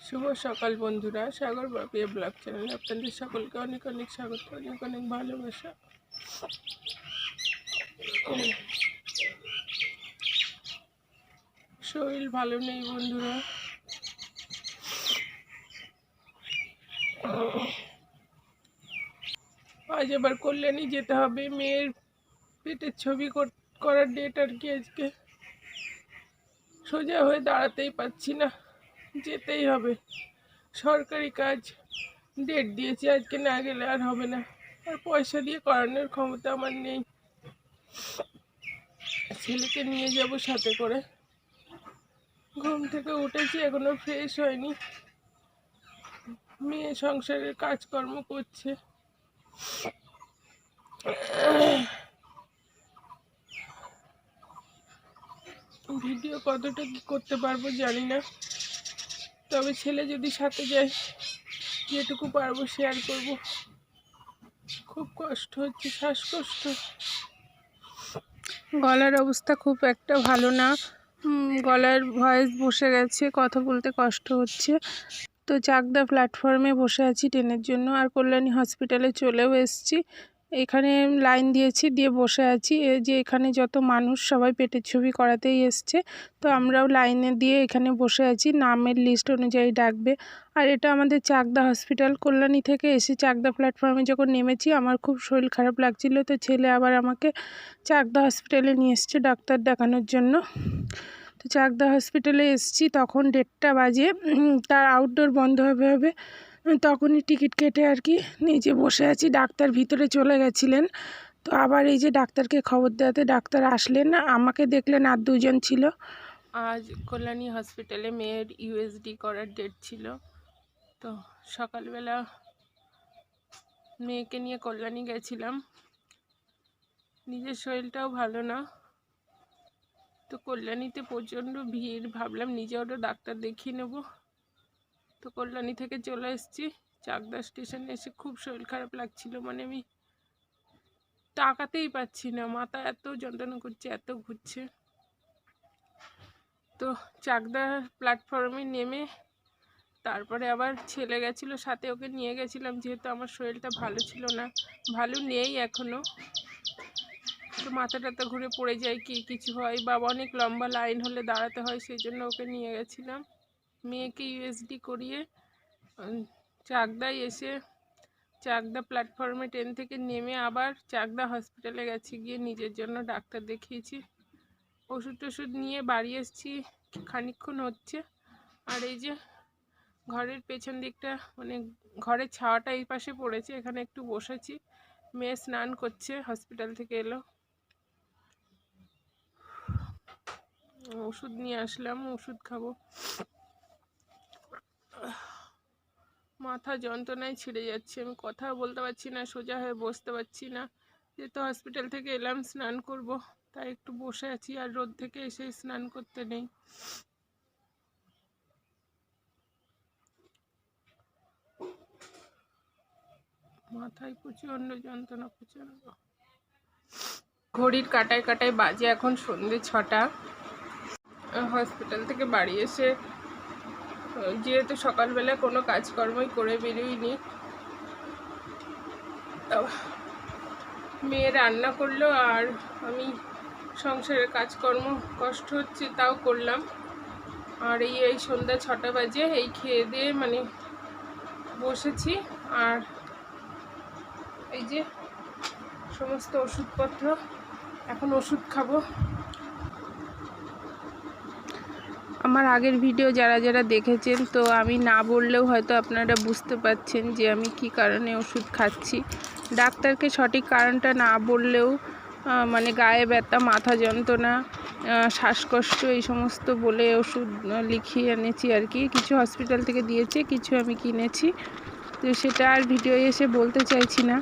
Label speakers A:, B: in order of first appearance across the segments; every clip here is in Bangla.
A: শুভ সকাল বন্ধুরা, সাগর বাপিয়া ব্লগ চ্যানেলে আপনাদের সকলকে অনেক অনেক স্বাগত, অনেক অনেক ভালোবাসা। শরীর ভালো নেই বন্ধুরা, আজ আবার কল্যাণী যেতে হবে। মেয়ের পেটের ছবি করার ডেট আর কি আজকে। সোজা হয়ে দাঁড়াতেই পারছি না, যেতেই হবে। সরকারি কাজ, ডেট দিয়েছি, আজকে না গেলে আর হবে না। আর পয়সা দিয়ে করানোর ক্ষমতা আমার নেই। ছেলেকে নিয়ে যাব সাথে করে। ঘুম থেকে উঠেছি, এখনো ফ্রেশ হয়নি। মেয়ে সংসারের কাজকর্ম করছে। ভিডিও কতটা কি করতে পারবো জানি না, তবে ছেলে যদি সাথে যায় যেটুকু পারবো শেয়ার করব। খুব কষ্ট হচ্ছে, শ্বাসকষ্ট। গলার অবস্থা খুব একটা ভালো না, গলার ভয়েস বসে গেছে, কথা বলতে কষ্ট হচ্ছে। তো চাকদা প্ল্যাটফর্মে বসে আছি ট্রেনের জন্য, আর কল্যাণী হসপিটালে চলেও এসেছি। এখানে লাইন দিয়েছি, দিয়ে বসে আছি। এই যে এখানে যত মানুষ সবাই পেটের ছবি করাতেই এসছে, তো আমরাও লাইনে দিয়ে এখানে বসে আছি। নামের লিস্ট অনুযায়ী ডাকবে। আর এটা আমাদের চাকদা হসপিটাল। কল্যাণী থেকে এসে চাকদা প্ল্যাটফর্মে যখন নেমেছি আমার খুব শরীর খারাপ লাগছিল, তো ছেলে আবার আমাকে চাকদা হসপিটালে নিয়ে এসছে ডাক্তার দেখানোর জন্য। তো চাকদা হসপিটালে এসেছি, তখন 1:30 বাজে। তার আউটডোর বন্ধ হবে তখনই টিকিট কেটে আর কি নিচে বসে আছি। ডাক্তার ভিতরে চলে গেছিলেন, তো আবার এই যে ডাক্তারকে খবর দেওয়াতে ডাক্তার আসলেন, আমাকে দেখলেন, আর দুজন ছিল। আজ কল্যাণী হসপিটালে মেয়ের ইউএসডি করার ডেট ছিল। তো সকালবেলা মেয়েকে নিয়ে কল্যাণী গেছিলাম। নিজের শরীরটাও ভালো না, তো কল্যাণীতে প্রচণ্ড ভিড়। ভাবলাম নিজে ওটা ডাক্তার দেখিয়ে নেব। তো কল্যাণী থেকে চলে এসেছি। চাকদা স্টেশনে এসে খুব শরীর খারাপ লাগছিল, মানে আমি তাকাতেই পাচ্ছি না, মাথা এত যন্ত্রণা করছে, এত ঘুরছে। তো চাকদা প্ল্যাটফর্মে নেমে তারপরে আবার ছেলে গেছিলো সাথে, ওকে নিয়ে গেছিলাম যেহেতু আমার শরীরটা ভালো ছিল না, ভালো নেই এখনও। তো মাথা টাথা ঘুরে পড়ে যায়, কি কিছু হয়, বা অনেক লম্বা লাইন হলে দাঁড়াতে হয়, সেই জন্য ওকে নিয়ে গেছিলাম। মেয়েকে ইউএসডি করিয়ে চাকদায় এসে চাকদা প্ল্যাটফর্মে ট্রেন থেকে নেমে আবার চাকদা হসপিটালে গেছি, গিয়ে নিজের জন্য ডাক্তার দেখিয়েছি। ওষুধ টষুধ নিয়ে বাড়ি এসেছি, খানিকক্ষণ হচ্ছে। আর এই যে ঘরের পেছন দিকটা, মানে ঘরের ছাওয়াটা এই পাশে পড়েছে, এখানে একটু বসেছি। মেয়ে স্নান করছে, হসপিটাল থেকে এলো। ওষুধ নিয়ে আসলাম, ওষুধ খাবো। মাথা যন্ত্রণায় ছিঁড়ে যাচ্ছে, আমি কথা বলতে পারছি না, সোজা হয়ে বসতে পারছি না। যেহেতু হসপিটাল থেকে এলাম, স্নান করব, তাই একটু বসে আছি। আর রোদ থেকে এসে স্নান করতে নেই। মাথায় প্রচণ্ড যন্ত্রণা, প্রচণ্ড। ঘড়ির কাটায় কাটায় বাজে এখন সন্ধ্যে 6টা। হসপিটাল থেকে বাড়ি এসে যেহেতু সকালবেলা কোনো কাজকর্মই করে বেরোইনি, মেয়ে রান্না করলো আর আমি সংসারের কাজকর্ম কষ্ট হচ্ছে তাও করলাম। আর এই সন্ধ্যা 6টা বাজে, এই খেয়ে দিয়ে মানে বসেছি। আর এই যে সমস্ত ওষুধপত্র, এখন ওষুধ খাবো। আমার আগের ভিডিও যারা যারা দেখেছেন, তো আমি না বললেও হয়তো আপনারা বুঝতে পারছেন যে আমি কি কারণে ওষুধ খাচ্ছি। ডাক্তারকে সঠিক কারণটা না বললেও মানে গায়ে ব্যথা, মাথা যন্ত্রণা, শ্বাসকষ্ট এই সমস্ত বলে ওষুধ লিখিয়ে এনেছি আর কি। কিছু হসপিটাল থেকে দিয়েছে, কিছু আমি কিনেছি, তো সেটা আর ভিডিও এসে বলতে চাইছি না।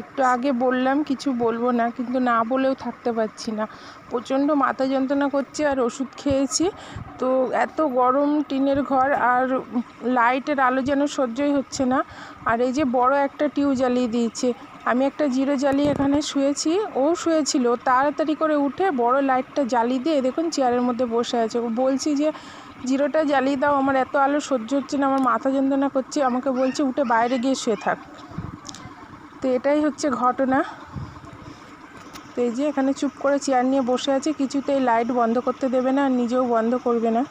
A: একটু আগে বললাম কিছু বলবো না, কিন্তু না বলেও থাকতে পারছি না, প্রচণ্ড মাথা যন্ত্রণা করছে। আর ওষুধ খেয়েছি, তো এত গরম টিনের ঘর, আর লাইটের আলো যেন সহ্যই হচ্ছে না। আর এই যে বড় একটা টিউব জ্বালিয়ে দিয়েছে, আমি একটা জিরো জ্বালিয়ে এখানে শুয়েছি, ও শুয়েছিল, তাড়াতাড়ি করে উঠে বড় লাইটটা জ্বালিয়ে দিয়ে দেখুন চেয়ারের মধ্যে বসে আছে। ও বলছি যে জিরোটা জ্বালিয়ে দাও, আমার এত আলো সহ্য হচ্ছে না, আমার মাথা যন্ত্রণা করছে। আমাকে বলছে উঠে বাইরে গিয়ে শুয়ে থাক। তো এটাই হচ্ছে ঘটনা। তো এই যে এখানে চুপ করে চেয়ার নিয়ে বসে আছে, কিছুতেই লাইট বন্ধ করতে দেবে না আর নিজেও বন্ধ করবে না।